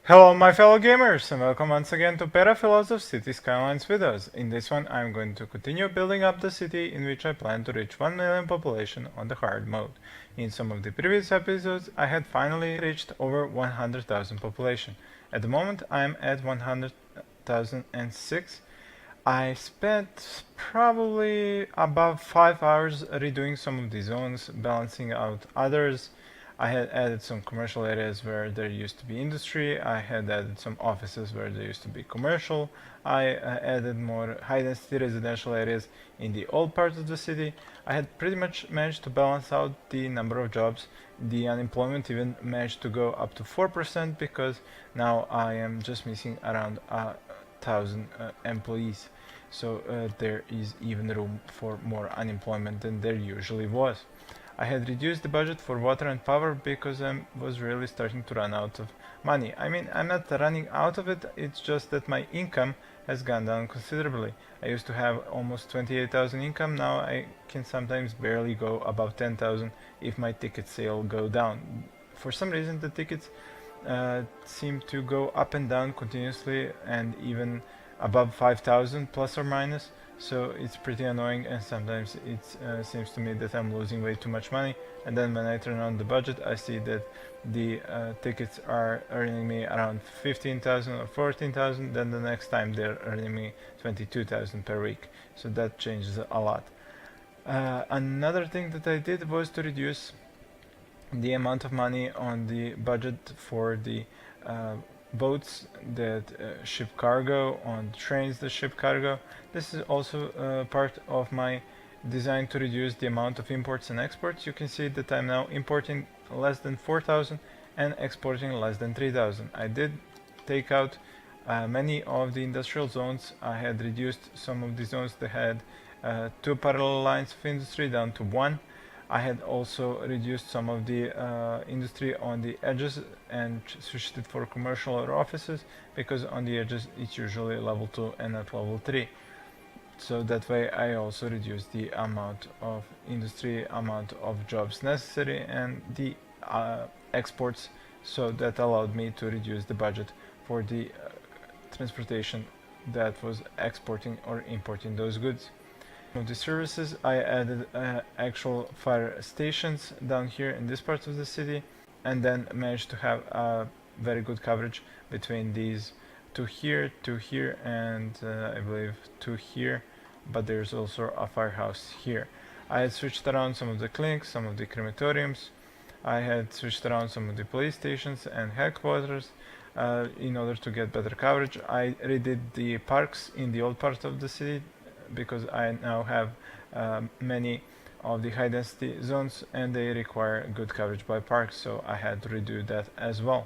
Hello my fellow gamers and welcome once again to Perafilozof City Skylines videos. In this one I'm going to continue building up the city in which I plan to reach 1 million population on the hard mode. In some of the previous episodes I had finally reached over 100,000 population. At the moment I am at 100,006. I spent probably about 5 hours redoing some of the zones, balancing out others. I had added some commercial areas where there used to be industry. I had added some offices where there used to be commercial. I added more high density residential areas in the old part of the city. I had pretty much managed to balance out the number of jobs. The unemployment even managed to go up to 4% because now I am just missing around 1,000 employees. So there is even room for more unemployment than there usually was. I had reduced the budget for water and power because I was really starting to run out of money. I mean, I'm not running out of it, it's just that my income has gone down considerably. I used to have almost 28,000 income, now I can sometimes barely go above 10,000 if my ticket sale go down. For some reason the tickets seem to go up and down continuously and even above 5,000 plus or minus, so it's pretty annoying, and sometimes it seems to me that I'm losing way too much money, and then when I turn on the budget I see that the tickets are earning me around 15,000 or 14,000, then the next time they're earning me 22,000 per week, so that changes a lot. Another thing that I did was to reduce the amount of money on the budget for the uh, boats that ship cargo, on trains that ship cargo. This is also part of my design to reduce the amount of imports and exports. You can see that I'm now importing less than 4,000 and exporting less than 3,000. I did take out many of the industrial zones. I had reduced some of the zones that had two parallel lines of industry down to one. I had also reduced some of the industry on the edges and switched it for commercial or offices, because on the edges it's usually level 2 and not level 3. So that way I also reduced the amount of industry, amount of jobs necessary, and the exports, so that allowed me to reduce the budget for the transportation that was exporting or importing those goods. Of the services, I added actual fire stations down here in this part of the city, and then managed to have a very good coverage between these two here, and I believe two here, but there's also a firehouse here. I had switched around some of the clinics, some of the crematoriums. I had switched around some of the police stations and headquarters in order to get better coverage. I redid the parks in the old part of the city because I now have many of the high density zones and they require good coverage by parks, so I had to redo that as well.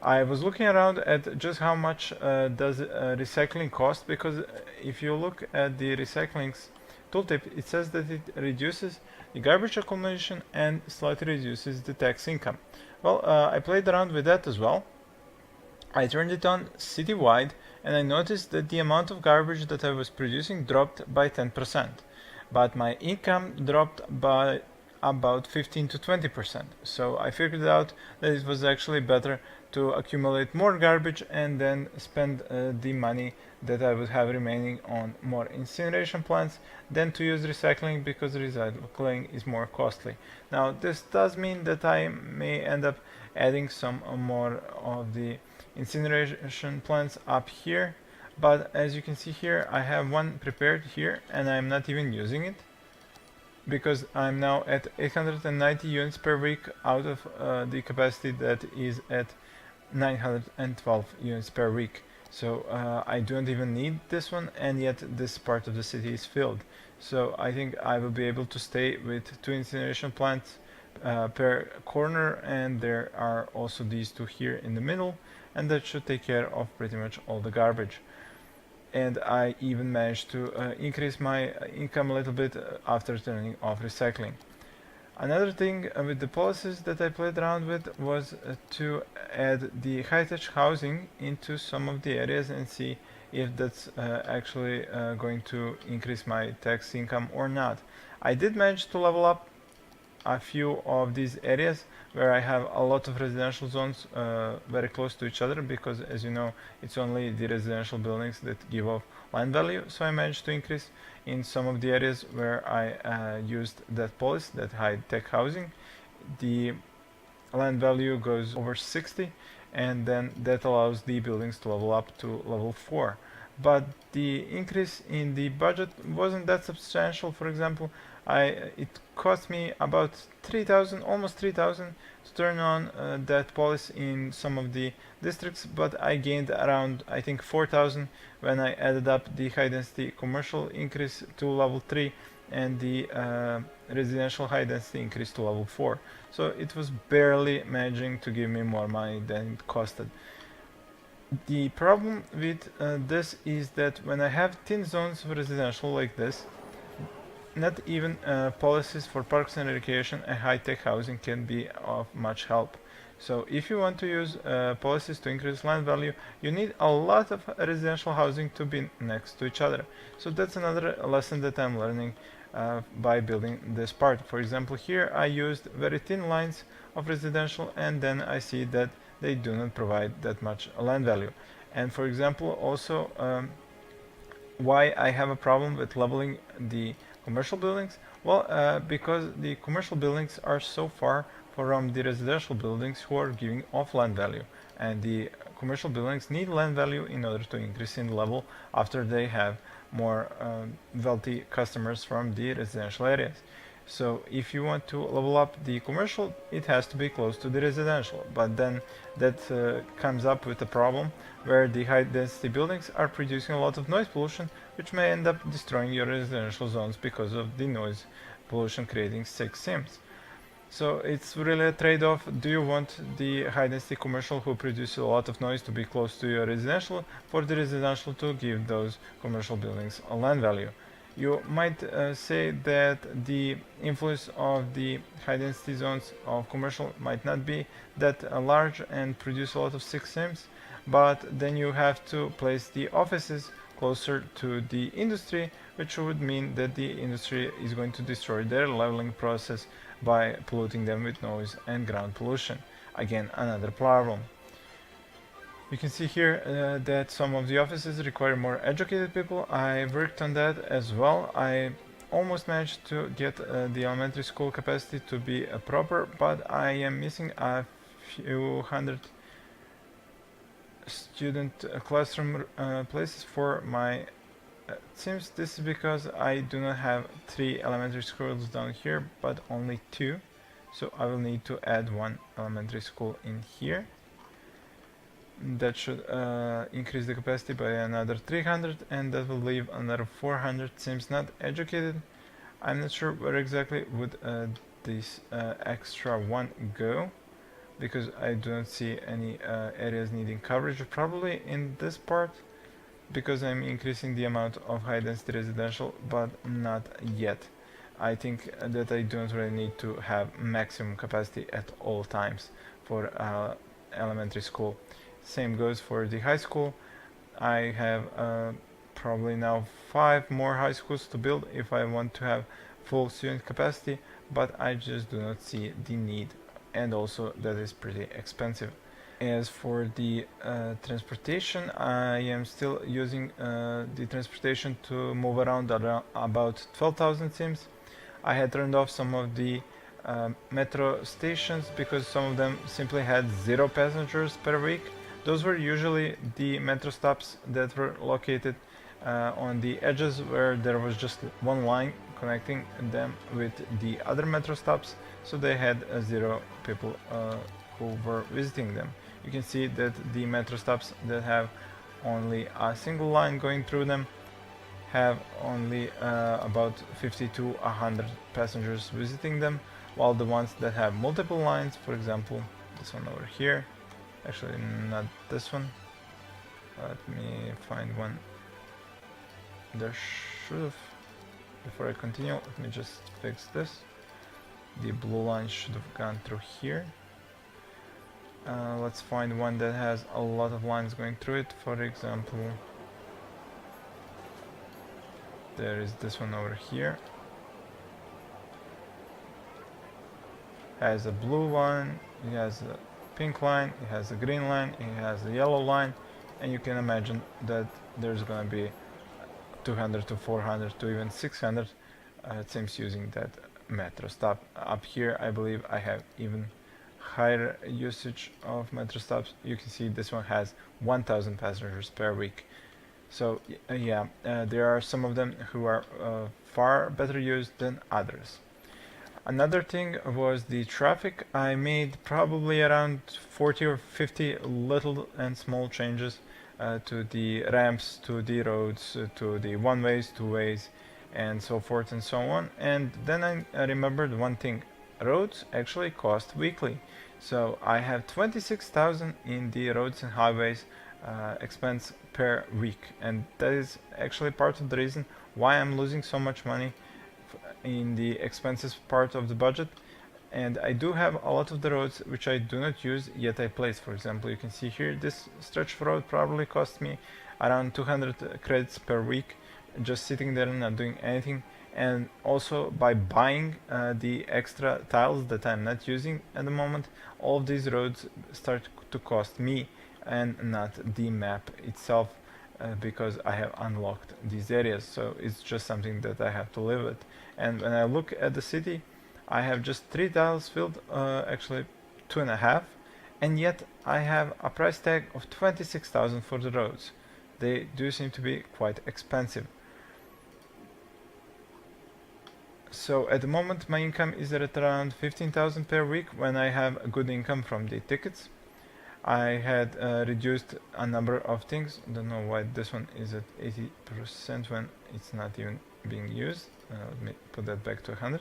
I was looking around at just how much does recycling cost, because if you look at the recycling's tooltip, it says that it reduces the garbage accumulation and slightly reduces the tax income. Well, I played around with that as well. I turned it on citywide, and I noticed that the amount of garbage that I was producing dropped by 10%, but my income dropped by about 15 to 20%. So I figured out that it was actually better to accumulate more garbage and then spend the money that I would have remaining on more incineration plants than to use recycling, because recycling is more costly. Now this does mean that I may end up adding some more of the incineration plants up here, but as you can see here I have one prepared here and I'm not even using it, because I'm now at 890 units per week out of the capacity that is at 912 units per week. So I don't even need this one, and yet this part of the city is filled. So I think I will be able to stay with two incineration plants per corner, and there are also these two here in the middle, and that should take care of pretty much all the garbage. And I even managed to increase my income a little bit after turning off recycling. Another thing with the policies that I played around with was to add the high-tech housing into some of the areas and see if that's actually going to increase my tax income or not. I did manage to level up a few of these areas where I have a lot of residential zones very close to each other, because as you know, it's only the residential buildings that give off land value. So I managed to increase in some of the areas where I used that policy, that high-tech housing. The land value goes over 60, and then that allows the buildings to level up to level 4. But the increase in the budget wasn't that substantial. For example, it cost me about 3,000, almost 3,000 to turn on that policy in some of the districts, but I gained around, I think, 4,000 when I added up the high density commercial increase to level 3 and the residential high density increase to level 4. So it was barely managing to give me more money than it costed. The problem with this is that when I have thin zones of residential like this, not even policies for parks and recreation and high-tech housing can be of much help. So if you want to use policies to increase land value, you need a lot of residential housing to be next to each other. So that's another lesson that I'm learning by building this part. For example, here I used very thin lines of residential, and then I see that they do not provide that much land value. And for example, also why I have a problem with leveling the commercial buildings? Well, because the commercial buildings are so far from the residential buildings who are giving off land value, and the commercial buildings need land value in order to increase in level after they have more wealthy customers from the residential areas. So if you want to level up the commercial, it has to be close to the residential, but then that comes up with a problem where the high density buildings are producing a lot of noise pollution, which may end up destroying your residential zones because of the noise pollution creating sick sims. So it's really a trade-off. Do you want the high-density commercial who produce a lot of noise to be close to your residential, for the residential to give those commercial buildings a land value? You might say that the influence of the high-density zones of commercial might not be that large and produce a lot of sick sims, but then you have to place the offices closer to the industry, which would mean that the industry is going to destroy their leveling process by polluting them with noise and ground pollution. Again, another problem. You can see here that some of the offices require more educated people. I worked on that as well. I almost managed to get the elementary school capacity to be proper, but I am missing a few hundred student classroom places for my it seems this is because I do not have 3 elementary schools down here, but only 2. So I will need to add 1 elementary school in here. That should increase the capacity by another 300, and that will leave another 400. Seems not educated. I'm not sure where exactly would this extra 1 go, because I do not see any areas needing coverage. Probably in this part, because I'm increasing the amount of high density residential, but not yet. I think that I don't really need to have maximum capacity at all times for elementary school. Same goes for the high school. I have probably now 5 more high schools to build if I want to have full student capacity, but I just do not see the need, and also that is pretty expensive. As for the transportation, I am still using the transportation to move around about 12,000 sims. I had turned off some of the metro stations because some of them simply had 0 passengers per week. Those were usually the metro stops that were located on the edges where there was just 1 line connecting them with the other metro stops, so they had 0 people who were visiting them. You can see that the metro stops that have only a single line going through them have only about 50 to 100 passengers visiting them, while the ones that have multiple lines, for example this one over here, actually not this one, let me find one. There should have, before I continue, let me just fix this. The blue line should have gone through here. Let's find one that has a lot of lines going through it. For example, there is this one over here. has a blue one, it has a pink line, it has a green line, it has a yellow line, and you can imagine that there's gonna be 200 to 400 to even 600 teams using that metro stop. Up here I believe I have even higher usage of metro stops. You can see this one has 1000 passengers per week. So yeah, there are some of them who are far better used than others. Another thing was the traffic. I made probably around 40 or 50 little and small changes to the ramps, to the roads, to the one ways, two ways, and so forth and so on. And then I remembered one thing: roads actually cost weekly. So I have 26,000 in the roads and highways expense per week, and that is actually part of the reason why I'm losing so much money in the expenses part of the budget. And I do have a lot of the roads which I do not use, yet I place. For example, you can see here this stretch of road probably cost me around 200 credits per week, just sitting there and not doing anything. And also by buying the extra tiles that I'm not using at the moment, all of these roads start to cost me and not the map itself, because I have unlocked these areas. So it's just something that I have to live with. And when I look at the city, I have just 3 tiles filled, actually 2.5, and yet I have a price tag of 26,000 for the roads. They do seem to be quite expensive. So at the moment my income is at around 15,000 per week when I have a good income from the tickets. I had reduced a number of things. Don't know why this one is at 80% when it's not even being used. Let me put that back to 100.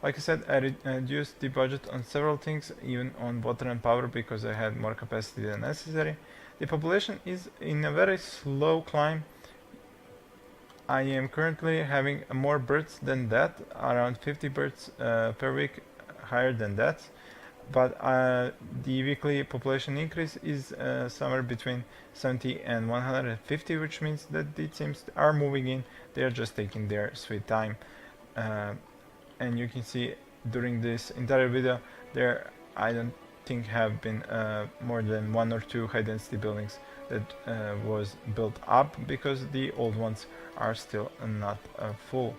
Like I said, I reduced the budget on several things, even on water and power, because I had more capacity than necessary. The population is in a very slow climb. I am currently having more birds than that, around 50 birds per week, higher than that. But the weekly population increase is somewhere between 70 and 150, which means that the teams are moving in. They are just taking their sweet time. And you can see during this entire video there I don't think have been more than 1 or 2 high density buildings that was built up, because the old ones are still not full.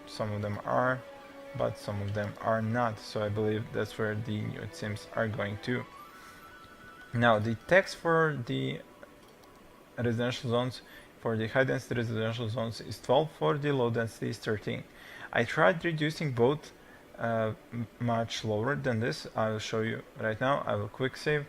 Some of them are, but some of them are not, so I believe that's where the new sims are going to. Now the tax for the residential zones, for the high density residential zones, is 12, for the low density is 13. I tried reducing both much lower than this. I will show you right now. I will quick save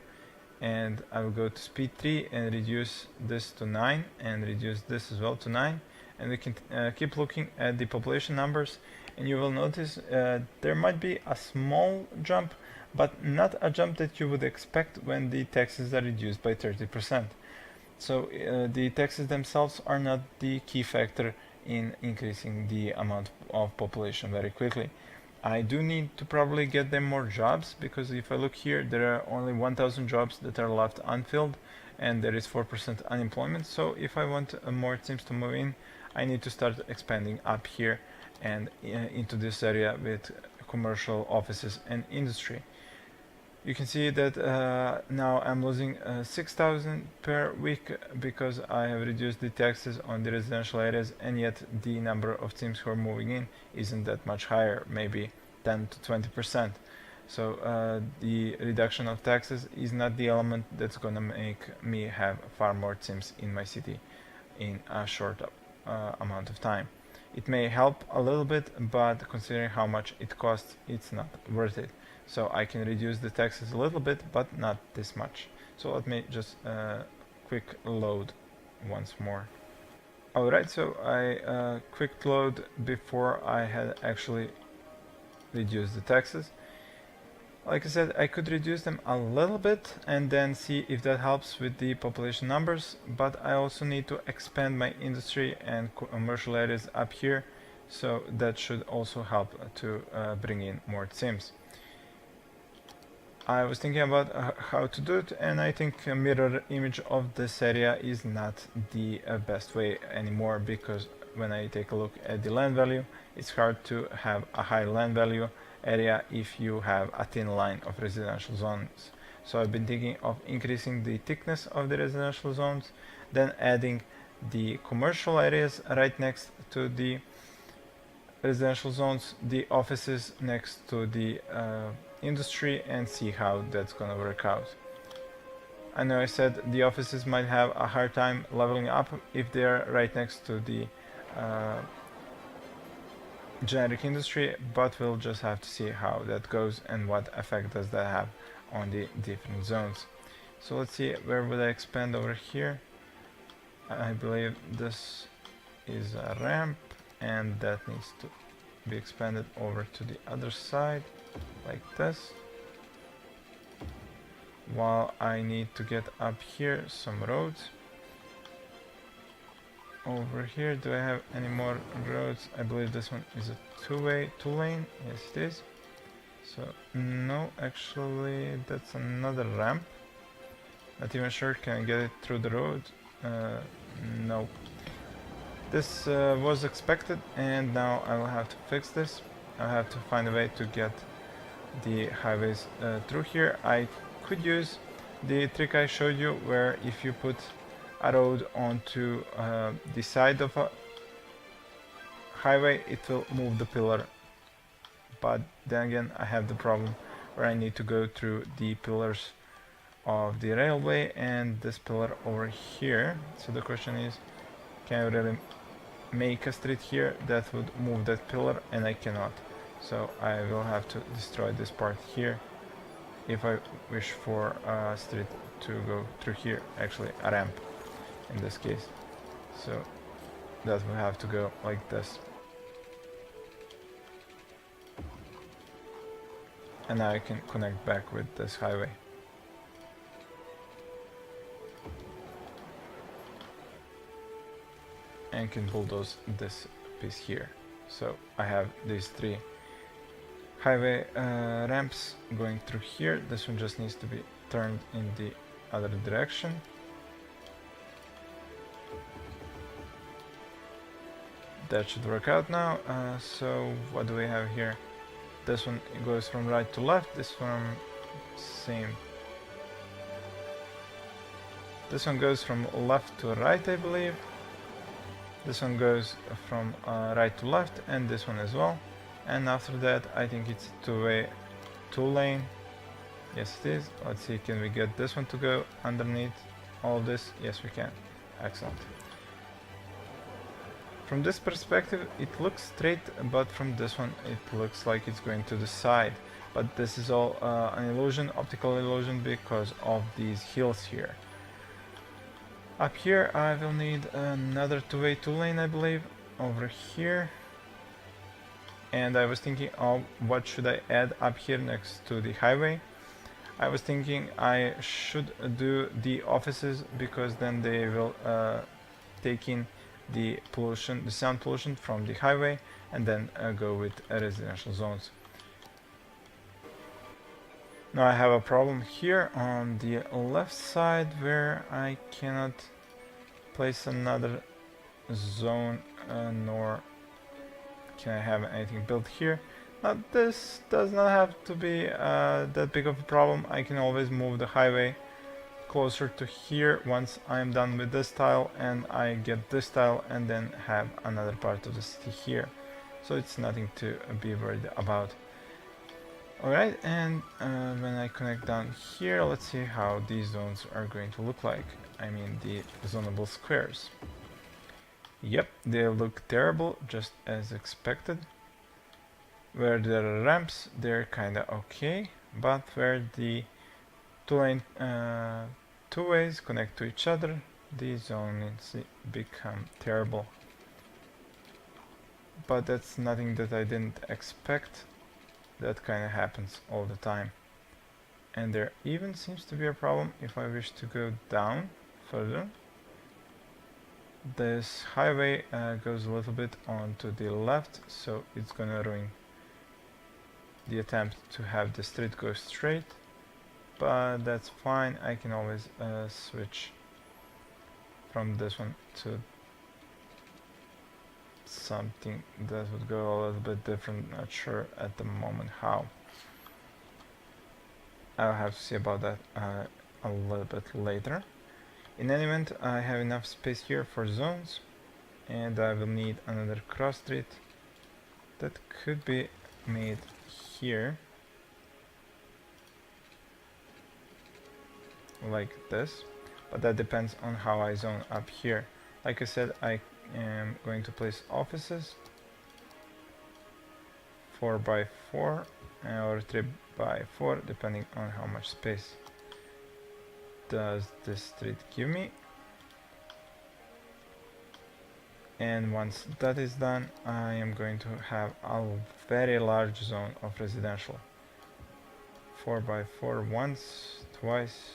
and I will go to speed 3 and reduce this to 9 and reduce this as well to 9, and we can keep looking at the population numbers, and you will notice there might be a small jump, but not a jump that you would expect when the taxes are reduced by 30%. So the taxes themselves are not the key factor in increasing the amount of population very quickly. I do need to probably get them more jobs, because if I look here, there are only 1000 jobs that are left unfilled and there is 4% unemployment. So if I want more teams to move in, I need to start expanding up here and into this area with commercial offices and industry. You can see that now I'm losing 6,000 per week because I have reduced the taxes on the residential areas, and yet the number of teams who are moving in isn't that much higher, maybe 10 to 20%. So the reduction of taxes is not the element that's gonna make me have far more teams in my city in a short amount of time. It may help a little bit, but considering how much it costs, it's not worth it. So I can reduce the taxes a little bit, but not this much. So let me just quick load once more. Alright, so I quick load before I had actually reduced the taxes. Like I said, I could reduce them a little bit and then see if that helps with the population numbers, but I also need to expand my industry and commercial areas up here, so that should also help to bring in more sims. I was thinking about how to do it, and I think a mirror image of this area is not the best way anymore, because when I take a look at the land value, it's hard to have a high land value area if you have a thin line of residential zones. So I've been thinking of increasing the thickness of the residential zones, then adding the commercial areas right next to the residential zones, the offices next to the industry, and see how that's gonna work out. I know I said the offices might have a hard time leveling up if they're right next to the generic industry, but we'll just have to see how that goes and what effect does that have on the different zones. So let's see, where would I expand over here? I believe this is a ramp, and that needs to be expanded over to the other side like this, while I need to get up here some roads. Over here, do I have any more roads? I believe this one is a two lane. Yes, it is. So no, actually that's another ramp. Not even sure, can I get it through the road? No. This was expected, and now I will have to fix this. I'll have to find a way to get the highways through here. I could use the trick I showed you, where if you put a road onto the side of a highway, it will move the pillar. But then again, I have the problem where I need to go through the pillars of the railway and this pillar over here. So the question is, can I really make a street here that would move that pillar? And I cannot. So I will have to destroy this part here if I wish for a street to go through here, actually a ramp in this case. So that will have to go like this. And now I can connect back with this highway. And can bulldoze this piece here. So I have these three highway ramps going through here. This one just needs to be turned in the other direction. That should work out now. So what do we have here? This one goes from right to left, this one same. This one goes from left to right, I believe. This one goes from right to left, and this one as well. And after that, I think it's two lane. Yes, it is. Let's see, can we get this one to go underneath all of this? Yes, we can. Excellent. From this perspective, it looks straight, but from this one, it looks like it's going to the side. But this is all an illusion, optical illusion, because of these hills here. Up here, I will need another two lane, I believe, over here. And I was thinking, oh, what should I add up here next to the highway? I was thinking I should do the offices, because then they will take in the pollution, the sound pollution from the highway, and then go with residential zones. Now I have a problem here on the left side where I cannot place another zone, nor can I have anything built here. Now this does not have to be that big of a problem. I can always move the highway closer to here once I'm done with this tile, and I get this tile, and then have another part of the city here. So it's nothing to be worried about. Alright, and when I connect down here, let's see how these zones are going to look like. I mean the zonable squares. Yep, they look terrible, just as expected. Where there are ramps, they're kinda okay, but where the two ways connect to each other, these zones become terrible. But that's nothing that I didn't expect. That kind of happens all the time. And there even seems to be a problem if I wish to go down further. This highway goes a little bit onto the left, so it's gonna ruin the attempt to have the street go straight. But that's fine, I can always switch from this one to something that would go a little bit different. Not sure at the moment how. I'll have to see about that a little bit later. In any event, I have enough space here for zones, and I will need another cross street that could be made here, like this, but that depends on how I zone up here. Like I said, I am going to place offices 4 by 4 or 3 by 4, depending on how much space does this street give me. And once that is done, I am going to have a very large zone of residential. 4 by 4 once, twice,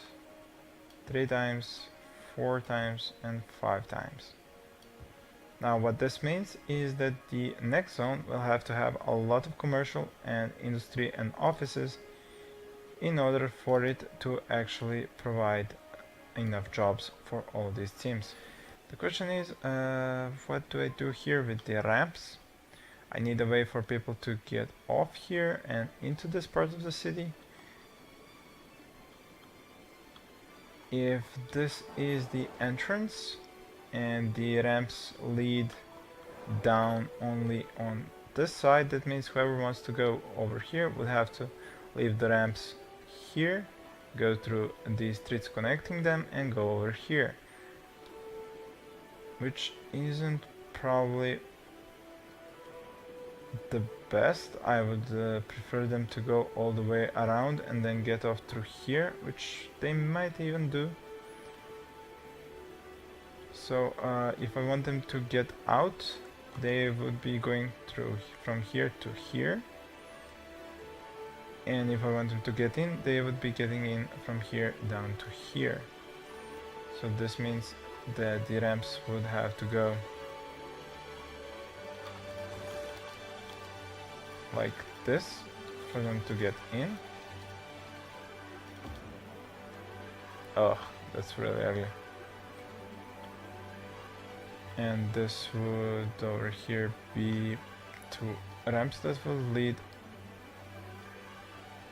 3 times, 4 times, and 5 times. Now what this means is that the next zone will have to have a lot of commercial and industry and offices in order for it to actually provide enough jobs for all of these teams. The question is, what do I do here with the ramps? I need a way for people to get off here and into this part of the city. If this is the entrance and the ramps lead down only on this side, that means whoever wants to go over here would have to leave the ramps here, go through the streets connecting them, and go over here, which isn't probably the best. I would prefer them to go all the way around and then get off through here, which they might even do. So if I want them to get out, they would be going through from here to here, and if I want them to get in, they would be getting in from here down to here. So this means that the ramps would have to go like this for them to get in. Oh, that's really ugly. And this would over here be 2 ramps that will lead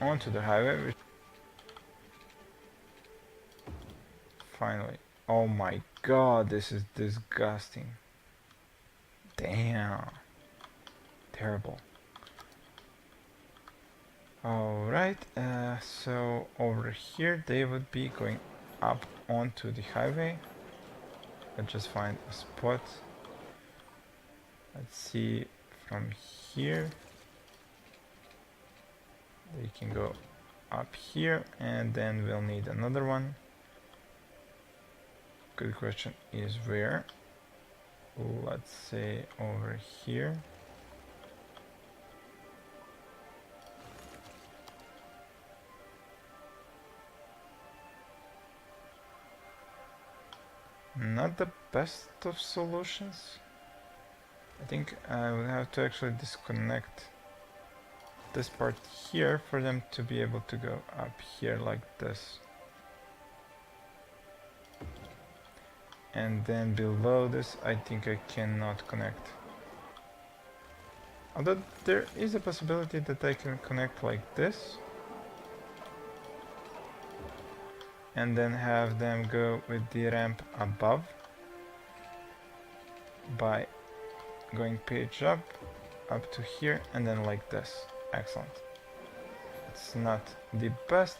onto the highway. Finally. Oh my god, this is disgusting. Damn. Terrible. Alright, so over here they would be going up onto the highway. Let's just find a spot. Let's see, from here they can go up here, and then we'll need another one. Good question is where. Let's say over here. Not the best of solutions. I think I would have to actually disconnect this part here for them to be able to go up here like this. And then below this, I think I cannot connect. Although there is a possibility that I can connect like this, and then have them go with the ramp above by going page up to here, and then like this. Excellent. It's not the best,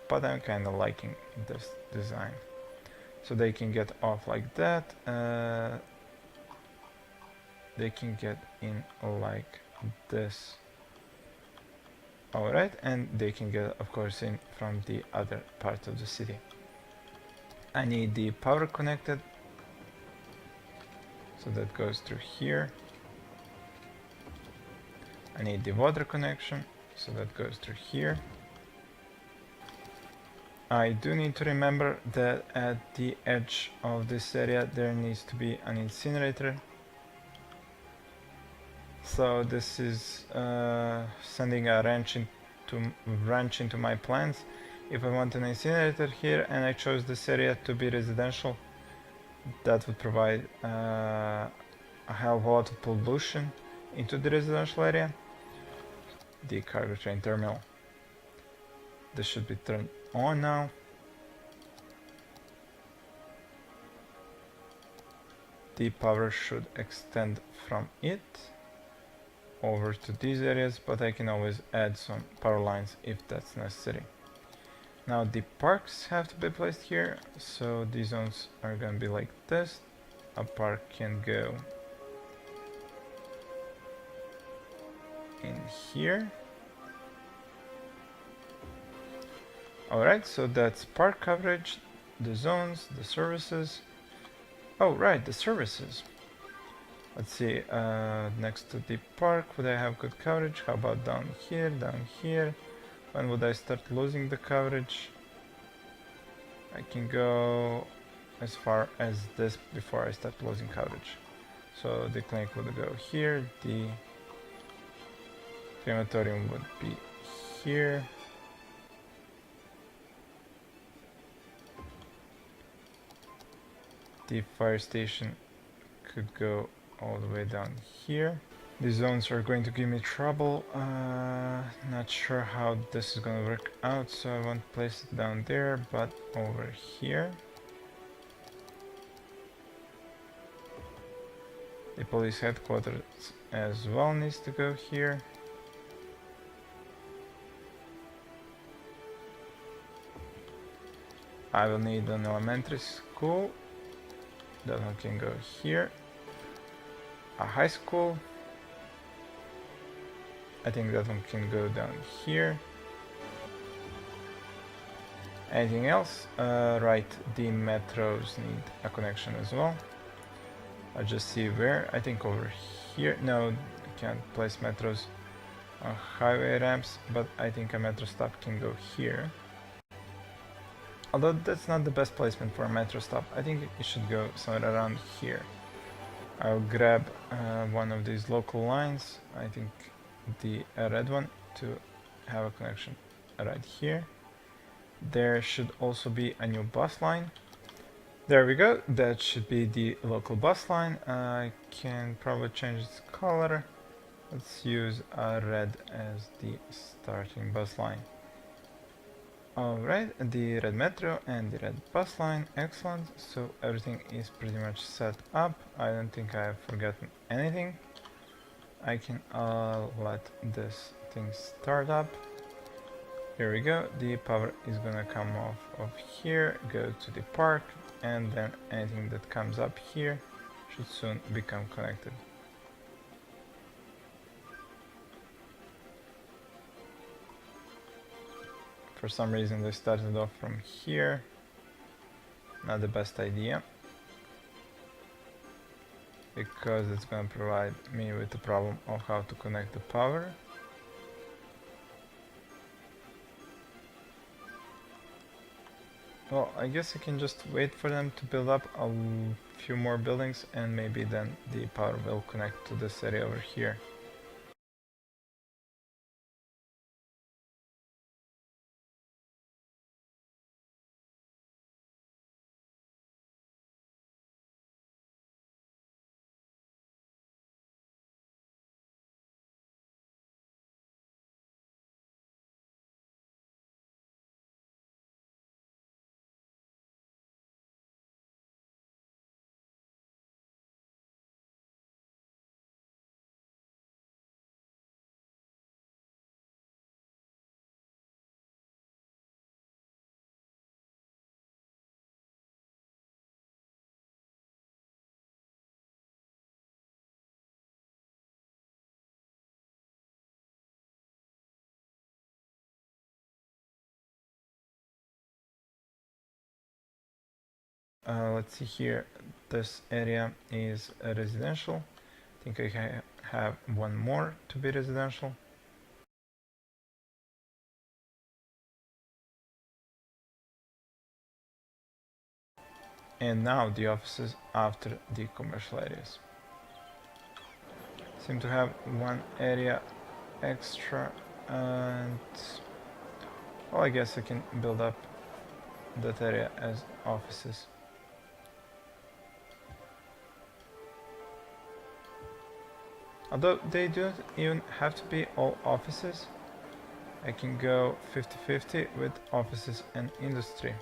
but I'm kind of liking this design. So they can get off like that, they can get in like this. Alright, and they can get, of course, in from the other part of the city. I need the power connected, so that goes through here. I need the water connection, so that goes through here. I do need to remember that at the edge of this area there needs to be an incinerator. So this is sending a wrench into my plans. If I want an incinerator here and I chose this area to be residential, that would provide a a hell of a lot of pollution into the residential area. The cargo train terminal. This should be turned on now. The power should extend from it over to these areas, but I can always add some power lines if that's necessary. Now the parks have to be placed here, so these zones are gonna be like this. A park can go in here. Alright, so that's park coverage, the zones, the services. Oh right, the services. Let's see, next to the park, would I have good coverage? How about down here, down here? When would I start losing the coverage? I can go as far as this before I start losing coverage. So the clinic would go here, the crematorium would be here. The fire station could go all the way down here. These zones are going to give me trouble. Not sure how this is going to work out, so I won't place it down there, but over here. The police headquarters as well needs to go here. I will need an elementary school. That one can go here. A high school. I think that one can go down here. Anything else? Right, the metros need a connection as well. I'll just see where. I think over here. No, I can't place metros on highway ramps, but I think a metro stop can go here. Although that's not the best placement for a metro stop. I think it should go somewhere around here. I'll grab one of these local lines. I think the red one to have a connection right here. There should also be a new bus line. There we go. That should be the local bus line. I can probably change its color. Let's use red as the starting bus line. Alright, the red metro and the red bus line, excellent. So everything is pretty much set up. I don't think I have forgotten anything. I can let this thing start up. Here we go, the power is gonna come off of here, go to the park, and then anything that comes up here should soon become connected. For some reason they started off from here. Not the best idea, because it's gonna provide me with the problem of how to connect the power. Well, I guess I can just wait for them to build up a few more buildings, and maybe then the power will connect to this area over here. Let's see here, this area is residential. I think I have one more to be residential. And now the offices after the commercial areas. Seem to have one area extra, and well, I guess I can build up that area as offices. Although they don't even have to be all offices. I can go 50-50 with offices and industry.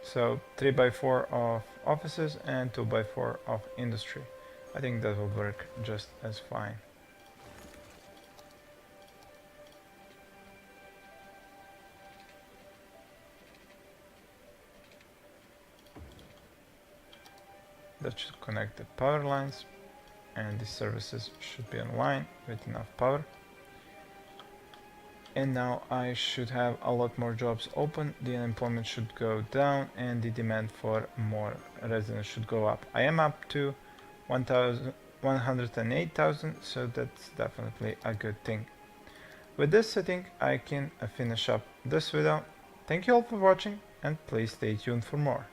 So 3x4 of offices and 2x4 of industry. I think that will work just as fine. That should connect the power lines, and the services should be online with enough power. And now I should have a lot more jobs open, the unemployment should go down, and the demand for more residents should go up. I am up to 108,000, so that's definitely a good thing. With this setting, I can finish up this video. Thank you all for watching, and please stay tuned for more.